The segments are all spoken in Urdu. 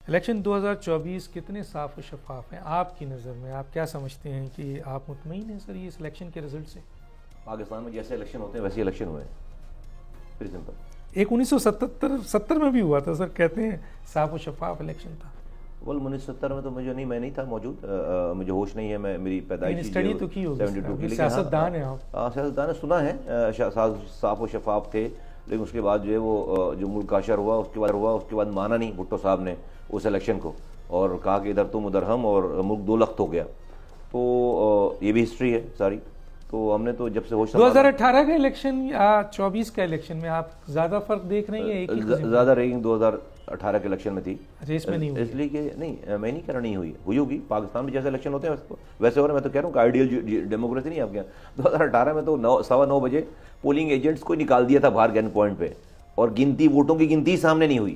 الیکشن 2024 کتنے صاف و شفاف ہیں آپ کی نظر میں؟ آپ کیا سمجھتے ہیں کہ آپ مطمئن ہیں سر یہ اس الیکشن کے رزلٹ سے؟ پاکستان میں جیسے الیکشن ہوتے ہیں ویسے الیکشن ہوئے ہیں، ویری سمپل. ایک 1970 میں بھی ہوا تھا سر، کہتے ہیں صاف و شفاف الیکشن تھا. 1970 میں تو میں نہیں تھا موجود، مجھے ہوش نہیں ہے، میری پیدائش اسٹڈی تو کی ہوگی، سیاستدان ہیں آپ. سیاستدان نے سنا ہے صاف و شفاف تھے، لیکن اس کے بعد جو ہے وہ جو ملک کاشر ہوا اس کے بعد مانا نہیں بھٹو صاحب نے اس الیکشن کو، اور کہا کہ ادھر تم ادھر ہم، اور ملک دو لخت ہو گیا. تو یہ بھی ہسٹری ہے ساری. تو ہم نے تو جب سے ہوش 2018 کا الیکشن یا 24 کا الیکشن میں آپ زیادہ فرق دیکھ رہے ہیں؟ ایک ہی زیادہ ریگنگ 2018 کے الیکشن میں تھی. اس میں نہیں ہوئی، اس لیے کہ نہیں، میں نہیں کہہ رہا نہیں ہوئی ہوگی. پاکستان میں جیسے الیکشن ہوتے ہیں ویسے ہو رہا ہے. میں تو کہہ رہا ہوں کہ آئیڈیل ڈیموکریسی نہیں آپ کے یہاں. 2018 میں تو 9:15 بجے پولنگ ایجنٹس کو نکال دیا تھا باہر گن پوائنٹ پہ، اور گنتی ووٹوں کی گنتی سامنے نہیں ہوئی.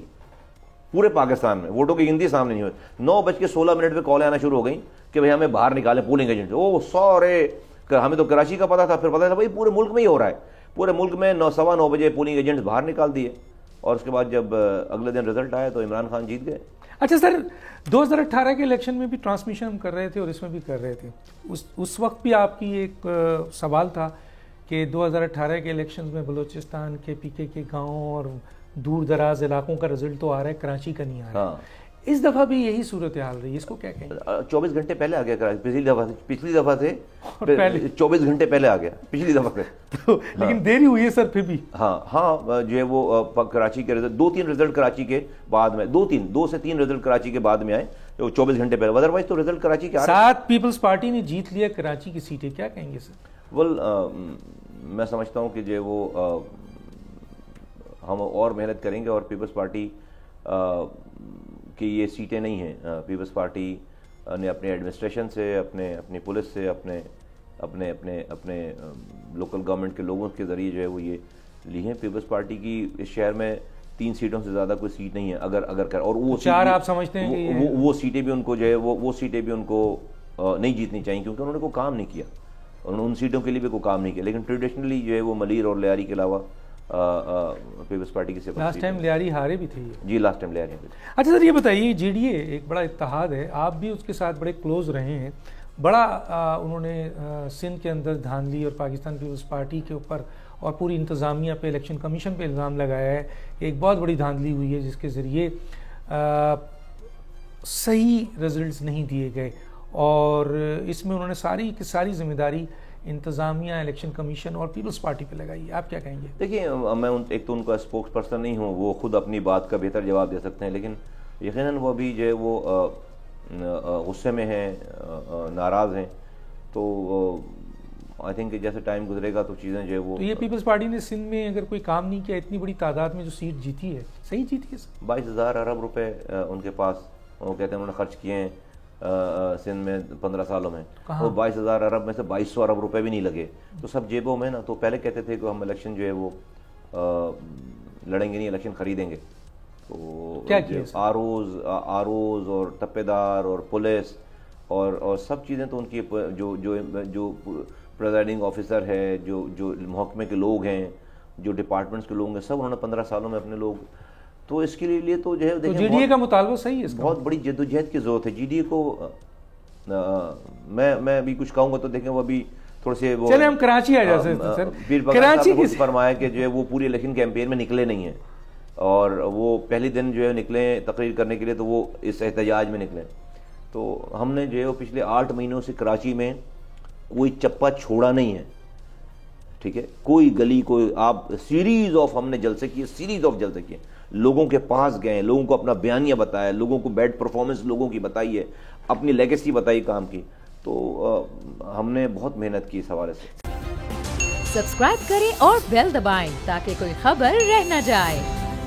پورے پاکستان میں ووٹوں کی گنتی سامنے نہیں ہوئی. 9:16 پہ کالیں آنا شروع ہو گئیں کہ بھائی ہمیں باہر نکالیں پولنگ ایجنٹ. او سورے، ہمیں تو کراچی کا پتا تھا، پھر پتا تھا بھائی پورے ملک میں ہی ہو رہا ہے. پورے ملک میں 9:15 بجے پولنگ ایجنٹس باہر نکال دیے، اور اس کے بعد جب اگلے دن رزلٹ آیا تو عمران خان جیت گئے. اچھا سر، 2018 کے الیکشن میں بھی ٹرانسمیشن ہم کر رہے تھے اور اس میں بھی کر رہے تھے. اس وقت بھی آپ کی ایک سوال تھا کہ 2018 کے الیکشنز میں بلوچستان کے PK کے گاؤں اور دور دراز علاقوں کا رزلٹ تو آ رہا ہے، کراچی کا نہیں آ رہا. اس دفعہ بھی یہی صورتحال رہی، اس کو کیا کہیں؟ 24 گھنٹے پہلے آ گیا کراچی. پچھلی دفعہ سے 24 گھنٹے پہلے آ گیا پچھلی دفعہ سے. لیکن دیری ہوئی ہے سر پھر بھی. ہاں جو ہے وہ کراچی کے رزلٹ 2-3 رزلٹ کراچی کے بعد میں 2 سے 3 رزلٹ کراچی کے بعد میں آئے 24 گھنٹے پہلے. ادروائز تو رزلٹ کراچی کے 7 پیپلز پارٹی نے جیت لیا کراچی کی سیٹیں، کیا کہیں گے سر؟ میں سمجھتا ہوں کہ جو ہے وہ ہم اور محنت کریں گے، اور پیپلز پارٹی کی یہ سیٹیں نہیں ہیں. پیپلز پارٹی نے اپنے ایڈمنسٹریشن سے، اپنی پولیس سے، اپنے لوکل گورنمنٹ کے لوگوں کے ذریعے جو ہے وہ یہ لی ہیں. پیپلز پارٹی کی اس شہر میں 3 سیٹوں سے زیادہ کوئی سیٹ نہیں ہے اگر کر، اور وہ 4 آپ سمجھتے ہیں کہ وہ سیٹیں بھی ان کو جو ہے وہ سیٹیں بھی ان کو نہیں جیتنی چاہیے، کیونکہ انہوں نے کوئی کام نہیں کیا. انہوں نے ان سیٹوں کے لیے بھی کوئی کام نہیں کیا. لیکن ٹریڈیشنلی جو ہے وہ ملیر اور لیاری کے علاوہ پیپلز پارٹی کی سے لاسٹ ٹائم لیاری ہارے بھی تھی. جی لاسٹ ٹائم لیاری. اچھا سر، یہ بتائیے JDA ایک بڑا اتحاد ہے، آپ بھی اس کے ساتھ بڑے کلوز رہے ہیں. بڑا انہوں نے سندھ کے اندر دھاندلی اور پاکستان پیپلز پارٹی کے اوپر اور پوری انتظامیہ پہ، الیکشن کمیشن پہ الزام لگایا ہے کہ ایک بہت بڑی دھاندلی ہوئی ہے جس کے ذریعے صحیح رزلٹس نہیں دیے گئے، اور اس میں انہوں نے ساری ذمہ داری انتظامیہ، الیکشن کمیشن اور پیپلز پارٹی پہ لگائی. آپ کیا کہیں گے؟ دیکھیے، میں ایک تو ان کا اسپوکس پرسن نہیں ہوں، وہ خود اپنی بات کا بہتر جواب دے سکتے ہیں، لیکن یقیناً وہ بھی جو ہے وہ غصے میں ہیں، ناراض ہیں. تو آئی تھنک کہ جیسے ٹائم گزرے گا تو چیزیں جو ہے وہ تو یہ پیپلز پارٹی نے سندھ میں اگر کوئی کام نہیں کیا، اتنی بڑی تعداد میں جو سیٹ جیتی ہے، صحیح جیتی ہے سر؟ 22,000 ارب روپے ان کے پاس، وہ کہتے ہیں انہوں نے خرچ کیے ہیں سندھ میں 15 سالوں میں. وہ 22,000 ارب میں سے 2200 ارب روپے بھی نہیں لگے، تو سب جیبوں میں نا. تو پہلے کہتے تھے کہ ہم الیکشن جو ہے وہ لڑیں گے نہیں، الیکشن خریدیں گے. تو کیا کیا آروز اور ٹپے دار اور پولیس اور سب چیزیں تو ان کی جو پریزائڈنگ آفیسر ہے، جو محکمے کے لوگ ہیں، جو ڈپارٹمنٹس کے لوگ ہیں، سب انہوں نے 15 سالوں میں اپنے لوگ. تو اس کے لیے تو جو ہے JDA کا مطالبہ صحیح ہے، بہت بڑی جدوجہد کی ضرورت ہے. JDA کو میں ابھی کچھ کہوں گا تو دیکھیں وہ ابھی تھوڑے سے وہ چلے ہم کراچی آ جاتے ہیں سر. پیر بغداد صاحب نے فرمایا کہ جو ہے وہ پوری الیکشن کیمپین میں نکلے نہیں ہیں، اور وہ پہلی دن جو ہے نکلے تقریر کرنے کے لیے تو وہ اس احتجاج میں نکلے. تو ہم نے جو ہے وہ پچھلے 8 مہینوں سے کراچی میں کوئی چپا چھوڑا نہیں ہے، ٹھیک ہے؟ کوئی گلی، کوئی آپ سیریز آف ہم نے جلسے کیے، لوگوں کے پاس گئے، لوگوں کو اپنا بیانیہ بتایا، لوگوں کو بیڈ پرفارمنس لوگوں کی بتائی ہے، اپنی لیگیسی بتائی کام کی. تو ہم نے بہت محنت کی اس حوالے سے. سبسکرائب کریں اور بیل دبائیں تاکہ کوئی خبر رہ نہ جائے.